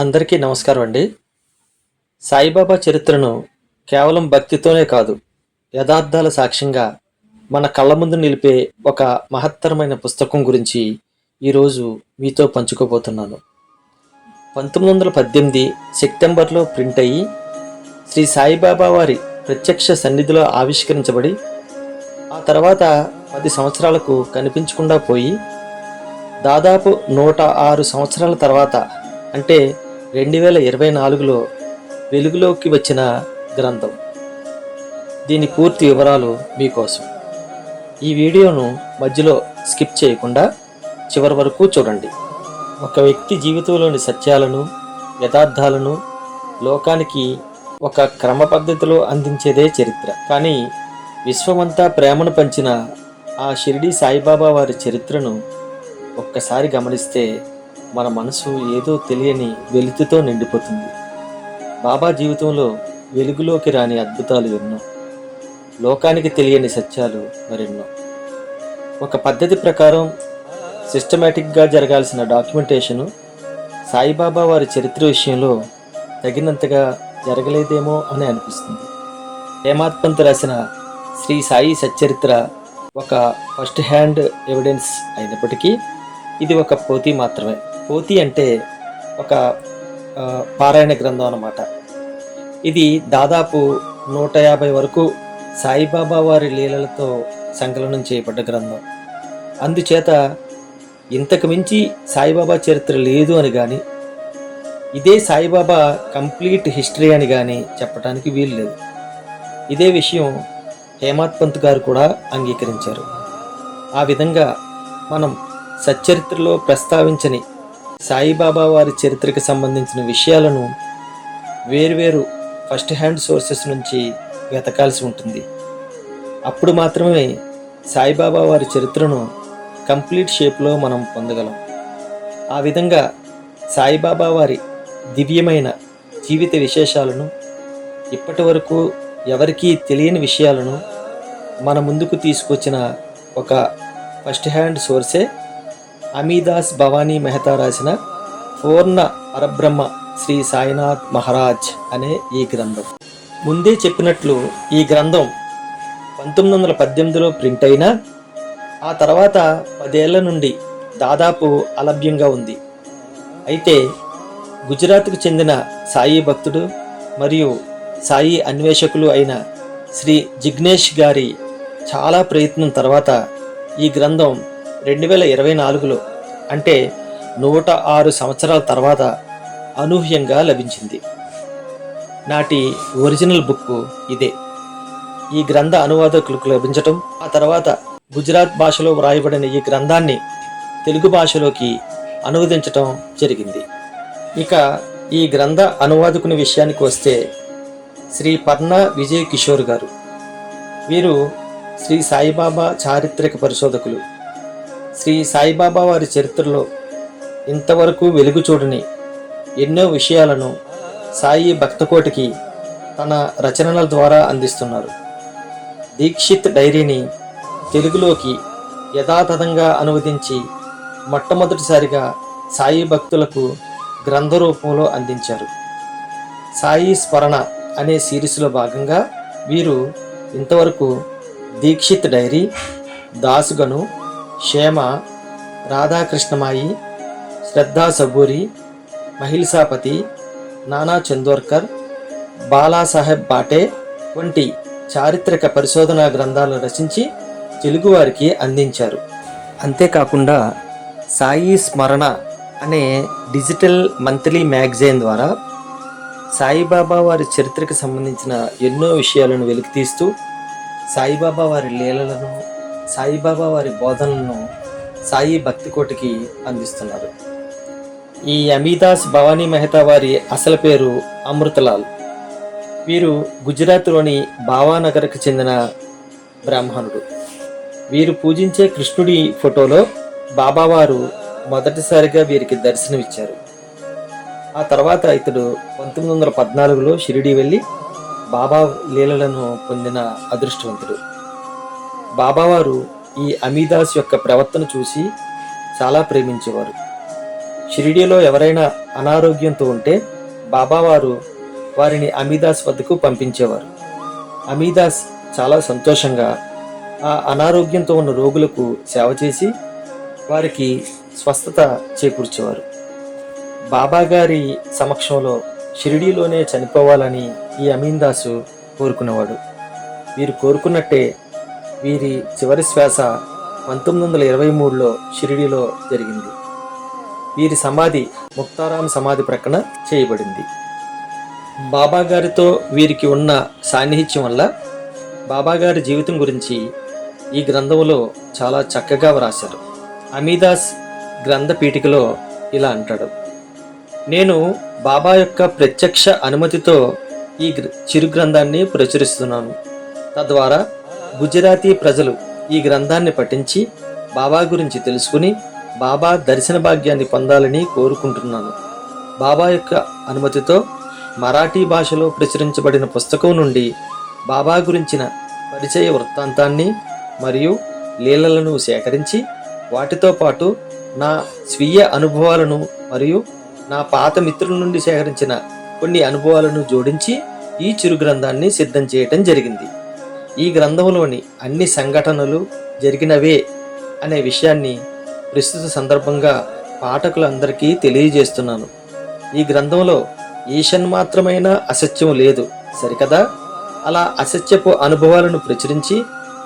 అందరికీ నమస్కారం అండి. సాయిబాబా చరిత్రను కేవలం భక్తితోనే కాదు, యథార్థాల సాక్ష్యంగా మన కళ్ళ ముందు నిలిపే ఒక మహత్తరమైన పుస్తకం గురించి ఈరోజు మీతో పంచుకోబోతున్నాను. 1918 సెప్టెంబర్లో ప్రింట్ అయ్యి శ్రీ సాయిబాబా వారి ప్రత్యక్ష సన్నిధిలో ఆవిష్కరించబడి ఆ తర్వాత 10 సంవత్సరాలకు కనిపించకుండా పోయి దాదాపు 106 సంవత్సరాల తర్వాత అంటే 2024లో వెలుగులోకి వచ్చిన గ్రంథం. దీని పూర్తి వివరాలు మీకోసం. ఈ వీడియోను మధ్యలో స్కిప్ చేయకుండా చివరి వరకు చూడండి. ఒక వ్యక్తి జీవితంలోని సత్యాలను, యథార్థాలను లోకానికి ఒక క్రమ పద్ధతిలో అందించేదే చరిత్ర. కానీ విశ్వమంతా ప్రేమను పంచిన ఆ షిరిడి సాయిబాబా వారి చరిత్రను ఒక్కసారి గమనిస్తే మన మనసు ఏదో తెలియని వెలుతుతో నిండిపోతుంది. బాబా జీవితంలో వెలుగులోకి రాని అద్భుతాలు ఎన్నో, లోకానికి తెలియని సత్యాలు మరెన్నో. ఒక పద్ధతి ప్రకారం సిస్టమేటిక్గా జరగాల్సిన డాక్యుమెంటేషను సాయిబాబా వారి చరిత్ర విషయంలో తగినంతగా జరగలేదేమో అని అనిపిస్తుంది. హేమాద్ పంత్ రాసిన శ్రీ సాయి సచ్చరిత్ర ఒక ఫస్ట్ హ్యాండ్ ఎవిడెన్స్ అయినప్పటికీ ఇది ఒక పోథీ మాత్రమే. పోథీ అంటే ఒక పారాయణ గ్రంథం అన్నమాట. ఇది దాదాపు 150 వరకు సాయిబాబా వారి లీలలతో సంకలనం చేయబడ్డ గ్రంథం. అందుచేత ఇంతకు మించి సాయిబాబా చరిత్ర లేదు అని కానీ, ఇదే సాయిబాబా కంప్లీట్ హిస్టరీ అని కానీ చెప్పడానికి వీలు లేదు. ఇదే విషయం హేమాద్ పంత్ గారు కూడా అంగీకరించారు. ఆ విధంగా మనం సచ్చరిత్రలో ప్రస్తావించని సాయిబాబా వారి చరిత్రకు సంబంధించిన విషయాలను వేర్వేరు ఫస్ట్ హ్యాండ్ సోర్సెస్ నుంచి వెతకాల్సి ఉంటుంది. అప్పుడు మాత్రమే సాయిబాబా వారి చరిత్రను కంప్లీట్ షేప్లో మనం పొందగలం. ఆ విధంగా సాయిబాబా వారి దివ్యమైన జీవిత విశేషాలను, ఇప్పటి వరకు ఎవరికీ తెలియని విషయాలను మన ముందుకు తీసుకొచ్చిన ఒక ఫస్ట్ హ్యాండ్ సోర్సే అమీదాస్ భవానీ మెహతా రాసిన పూర్ణ పరబ్రహ్మ శ్రీ సాయినాథ్ మహారాజ్ అనే ఈ గ్రంథం. ముందే చెప్పినట్లు ఈ గ్రంథం 1918లో ప్రింట్ అయినా ఆ తర్వాత 10 ఏళ్ల నుండి దాదాపు అలభ్యంగా ఉంది. అయితే గుజరాత్కు చెందిన సాయి భక్తుడు మరియు సాయి అన్వేషకులు అయిన శ్రీ జిగ్నేష్ గారి చాలా ప్రయత్నం తర్వాత ఈ గ్రంథం 2024లో అంటే 106 సంవత్సరాల తర్వాత అనూహ్యంగా లభించింది. నాటి ఒరిజినల్ బుక్ ఇదే. ఈ గ్రంథ అనువాదకులకు లభించటం, ఆ తర్వాత గుజరాత్ భాషలో వ్రాయబడిన ఈ గ్రంథాన్ని తెలుగు భాషలోకి అనువదించటం జరిగింది. ఇక ఈ గ్రంథ అనువాదకుని విషయానికి వస్తే శ్రీ పర్ణ విజయ్ కిషోర్ గారు. వీరు శ్రీ సాయిబాబా చారిత్రక పరిశోధకులు. శ్రీ సాయిబాబా వారి చరిత్రలో ఇంతవరకు వెలుగు చూడని ఎన్నో విషయాలను సాయి భక్తకోటికి తన రచనల ద్వారా అందిస్తున్నారు. దీక్షిత్ డైరీని తెలుగులోకి యథాతథంగా అనువదించి మొట్టమొదటిసారిగా సాయి భక్తులకు గ్రంథ రూపంలో అందించారు. సాయి స్మరణ అనే సిరీస్లో భాగంగా వీరు ఇంతవరకు దీక్షిత్ డైరీ, దాసుగను, క్షేమ, రాధాకృష్ణమాయి, శ్రద్ధా సబూరి, మహిల్సాపతి, నానా చందోర్కర్, బాలాసాహెబ్ బాటే వంటి చారిత్రక పరిశోధనా గ్రంథాలను రచించి తెలుగువారికి అందించారు. అంతేకాకుండా సాయి స్మరణ అనే డిజిటల్ మంత్లీ మ్యాగజైన్ ద్వారా సాయిబాబా వారి చరిత్రకు సంబంధించిన ఎన్నో విషయాలను వెలికితీస్తూ సాయిబాబా వారి లీలలను, సాయిబాబా వారి బోధనలను సాయి భక్తికోటికి అందిస్తున్నారు. ఈ అమీదాస్ భవానీ మెహతా వారి అసలు పేరు అమృతలాల్. వీరు గుజరాత్లోని భావానగర్కు చెందిన బ్రాహ్మణుడు. వీరు పూజించే కృష్ణుడి ఫోటోలో బాబావారు మొదటిసారిగా వీరికి దర్శనమిచ్చారు. ఆ తర్వాత ఇతడు 1914లో షిరిడి వెళ్ళి బాబా లీలలను పొందిన అదృష్టవంతుడు. బాబావారు ఈ అమీదాస్ యొక్క ప్రవర్తన చూసి చాలా ప్రేమించేవారు. షిరిడీలో ఎవరైనా అనారోగ్యంతో ఉంటే బాబావారు వారిని అమీదాస్ వద్దకు పంపించేవారు. అమీదాస్ చాలా సంతోషంగా ఆ అనారోగ్యంతో ఉన్న రోగులకు సేవ చేసి వారికి స్వస్థత చేకూర్చేవారు. బాబా గారి సమక్షంలో షిరిడీలోనే చనిపోవాలని ఈ అమీన్దాసు కోరుకునేవాడు. వీరు కోరుకున్నట్టే వీరి చివరి శ్వాస 1923లో షిరిడీలో జరిగింది. వీరి సమాధి ముక్తారాం సమాధి ప్రక్కన చేయబడింది. బాబా గారితో వీరికి ఉన్న సాన్నిహిత్యం వల్ల బాబాగారి జీవితం గురించి ఈ గ్రంథంలో చాలా చక్కగా వ్రాశారు. అమీదాస్ గ్రంథ పీఠికలో ఇలా అంటాడు: నేను బాబా యొక్క ప్రత్యక్ష అనుమతితో ఈ చిరు గ్రంథాన్ని ప్రచురిస్తున్నాను. తద్వారా గుజరాతీ ప్రజలు ఈ గ్రంథాన్ని పఠించి బాబా గురించి తెలుసుకుని బాబా దర్శన భాగ్యాన్ని పొందాలని కోరుకుంటున్నాను. బాబా యొక్క అనుమతితో మరాఠీ భాషలో ప్రచురించబడిన పుస్తకం నుండి బాబా గురించిన పరిచయ వృత్తాంతాన్ని మరియు లీలలను సేకరించి వాటితో పాటు నా స్వీయ అనుభవాలను మరియు నా పాత మిత్రుల నుండి సేకరించిన కొన్ని అనుభవాలను జోడించి ఈ చిరు గ్రంథాన్ని సిద్ధం చేయటం జరిగింది. ఈ గ్రంథంలోని అన్ని సంఘటనలు జరిగినవే అనే విషయాన్ని ప్రస్తుత సందర్భంగా పాఠకులందరికీ తెలియజేస్తున్నాను. ఈ గ్రంథంలో ఈషన్మాత్రమైన అసత్యం లేదు, సరికదా? అలా అసత్యపు అనుభవాలను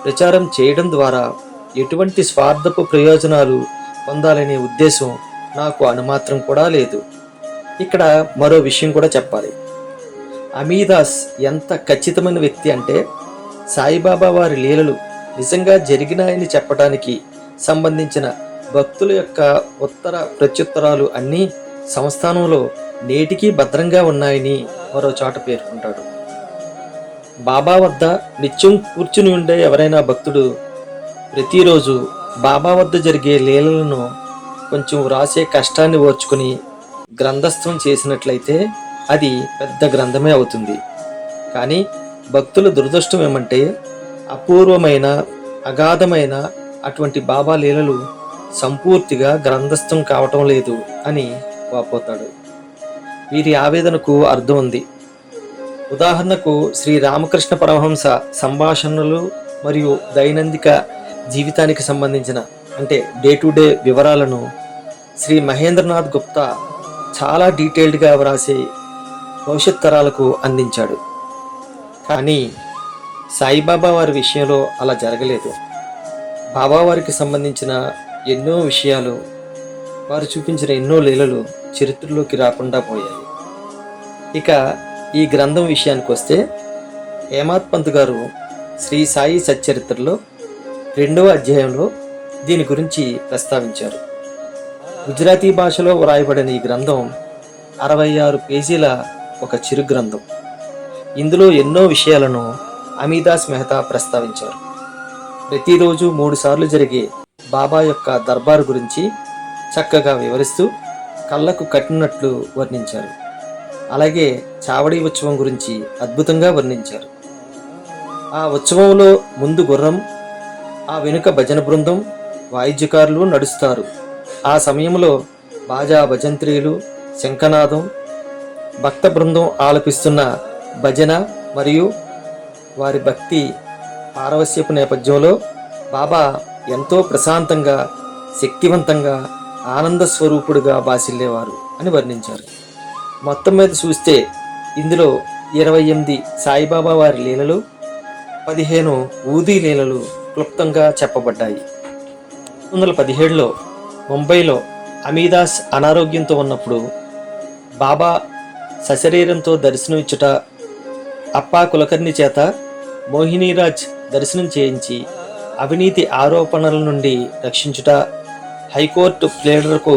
ప్రచారం చేయడం ద్వారా ఎటువంటి స్వార్థపు ప్రయోజనాలు పొందాలనే ఉద్దేశం నాకు అనుమాత్రం కూడా లేదు. ఇక్కడ మరో విషయం కూడా చెప్పాలి. అమీదాస్ ఎంత ఖచ్చితమైన వ్యక్తి అంటే సాయిబాబా వారి లీలలు నిజంగా జరిగినాయని చెప్పడానికి సంబంధించిన భక్తుల యొక్క ఉత్తర ప్రత్యుత్తరాలు అన్నీ సంస్థానంలో నేటికీ భద్రంగా ఉన్నాయని మరో చోట పేర్కొంటాడు. బాబా వద్ద నిత్యం కూర్చుని ఉండే ఎవరైనా భక్తుడు ప్రతిరోజు బాబా వద్ద జరిగే లీలలను కొంచెం వ్రాసే కష్టాన్ని ఓర్చుకుని గ్రంథస్థం చేసినట్లయితే అది పెద్ద గ్రంథమే అవుతుంది. కానీ భక్తుల దురదృష్టం ఏమంటే అపూర్వమైన అగాధమైన అటువంటి బాబా లీలలు సంపూర్తిగా గ్రంథస్థం కావటం లేదు అని వాపోతాడు. వీరి ఆవేదనకు అర్థం ఉంది. ఉదాహరణకు శ్రీ రామకృష్ణ పరమహంస సంభాషణలు మరియు దైనందిక జీవితానికి సంబంధించిన అంటే డే టు డే వివరాలను శ్రీ మహేంద్రనాథ్ గుప్తా చాలా డీటెయిల్డ్గా వ్రాసి భవిష్యత్ తరాలకు అందించాడు. కానీ సాయిబాబా వారి విషయంలో అలా జరగలేదు. బాబావారికి సంబంధించిన ఎన్నో విషయాలు, వారు చూపించిన ఎన్నో లీలలు చరిత్రలోకి రాకుండా పోయాయి. ఇక ఈ గ్రంథం విషయానికి వస్తే హేమాత్ పంత్ గారు శ్రీ సాయి సచ్చరిత్రలో 2వ అధ్యాయంలో దీని గురించి ప్రస్తావించారు. గుజరాతీ భాషలో వ్రాయబడిన ఈ గ్రంథం 66 పేజీల ఒక చిరు గ్రంథం. ఇందులో ఎన్నో విషయాలను అమీదాస్ మెహతా ప్రస్తావించారు. ప్రతిరోజు 3 సార్లు జరిగే బాబా యొక్క దర్బారు గురించి చక్కగా వివరిస్తూ కళ్ళకు కట్టినట్లు వర్ణించారు. అలాగే చావడి ఉత్సవం గురించి అద్భుతంగా వర్ణించారు. ఆ ఉత్సవంలో ముందు గుర్రం, ఆ వెనుక భజన బృందం, వాయిద్యకారులు నడుస్తారు. ఆ సమయంలో బాజా భజంత్రీలు, శంఖనాదం, భక్త బృందం ఆలపిస్తున్న భజన మరియు వారి భక్తి పారవస్యపు నేపథ్యంలో బాబా ఎంతో ప్రశాంతంగా, శక్తివంతంగా, ఆనంద స్వరూపుడుగా బాసిల్లేవారు అని వర్ణించారు. మొత్తం మీద చూస్తే ఇందులో 28 సాయిబాబా వారి లీలలు, 15 ఊదీ లీలలు క్లుప్తంగా చెప్పబడ్డాయి. 1917లో ముంబైలో అమీదాస్ అనారోగ్యంతో ఉన్నప్పుడు బాబా సశరీరంతో దర్శనమిచ్చుట, అప్పా కులకర్ణి చేత మోహినీరాజ్ దర్శనం చేయించి అవినీతి ఆరోపణల నుండి రక్షించుట, హైకోర్టు ప్లేడర్కు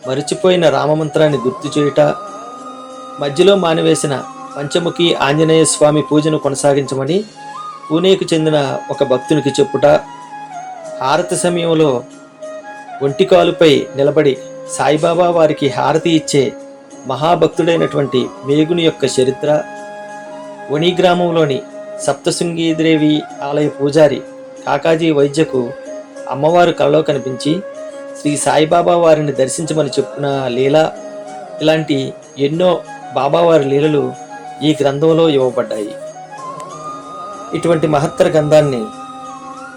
మరిచిపోయిన రామమంత్రాన్ని గుర్తు చేయుట, మధ్యలో మానివేసిన పంచముఖి ఆంజనేయ స్వామి పూజను కొనసాగించమని పూణేకు చెందిన ఒక భక్తునికి చెప్పుట, హారతి సమయంలో ఒంటికాలుపై నిలబడి సాయిబాబా వారికి హారతి ఇచ్చే మహాభక్తుడైనటువంటి మేగుని యొక్క చరిత్ర, వణి గ్రామంలోని సప్తశృంగీదేవి ఆలయ పూజారి కాకాజీ వైద్యకు అమ్మవారు కలలో కనిపించి శ్రీ సాయిబాబా వారిని దర్శించమని చెప్పిన లీల, ఇలాంటి ఎన్నో బాబావారి లీలలు ఈ గ్రంథంలో ఇవ్వబడ్డాయి. ఇటువంటి మహత్తర గ్రంథాన్ని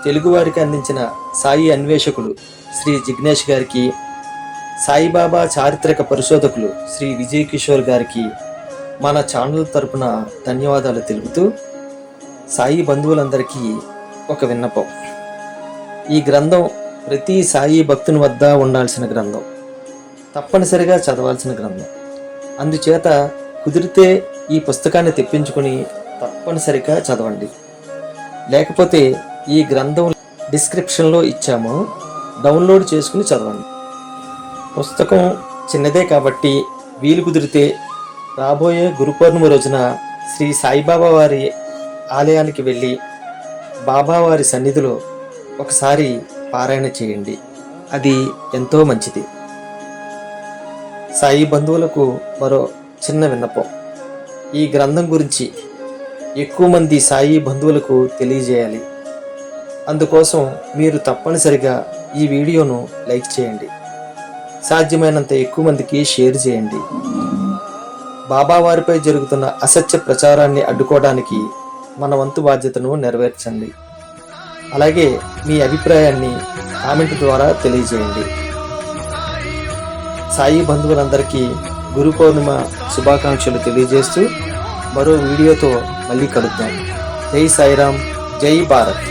తెలుగువారికి అందించిన సాయి అన్వేషకులు శ్రీ జిగ్నేష్ గారికి, సాయిబాబా చారిత్రక పరిశోధకులు శ్రీ విజయ్ కిషోర్ గారికి మన ఛానల్ తరపున ధన్యవాదాలు తెలుపుతూ, సాయి బంధువులందరికీ ఒక విన్నపం. ఈ గ్రంథం ప్రతి సాయి భక్తుని వద్ద ఉండాల్సిన గ్రంథం, తప్పనిసరిగా చదవాల్సిన గ్రంథం. అందుచేత కుదిరితే ఈ పుస్తకాన్ని తెప్పించుకుని తప్పనిసరిగా చదవండి. లేకపోతే ఈ గ్రంథం డిస్క్రిప్షన్లో ఇచ్చాము, డౌన్లోడ్ చేసుకుని చదవండి. పుస్తకం చిన్నదే కాబట్టి వీలు కుదిరితే రాబోయే గురు పౌర్ణమి రోజున శ్రీ సాయిబాబా వారి ఆలయానికి వెళ్ళి బాబావారి సన్నిధిలో ఒకసారి పారాయణ చేయండి. అది ఎంతో మంచిది. సాయి బంధువులకు మరో చిన్న విన్నపం. ఈ గ్రంథం గురించి ఎక్కువ మంది సాయి బంధువులకు తెలియజేయాలి. అందుకోసం మీరు తప్పనిసరిగా ఈ వీడియోను లైక్ చేయండి, సాధ్యమైనంత ఎక్కువ మందికి షేర్ చేయండి. బాబావారిపై జరుగుతున్న అసత్య ప్రచారాన్ని అడ్డుకోవడానికి మన వంతు బాధ్యతను నెరవేర్చండి. అలాగే మీ అభిప్రాయాన్ని కామెంట్ ద్వారా తెలియజేయండి. సాయి బంధువులందరికీ గురు పౌర్ణిమ శుభాకాంక్షలు తెలియజేస్తూ మరో వీడియోతో మళ్ళీ కలుద్దాం. జై సాయిరామ్, జై భారత్.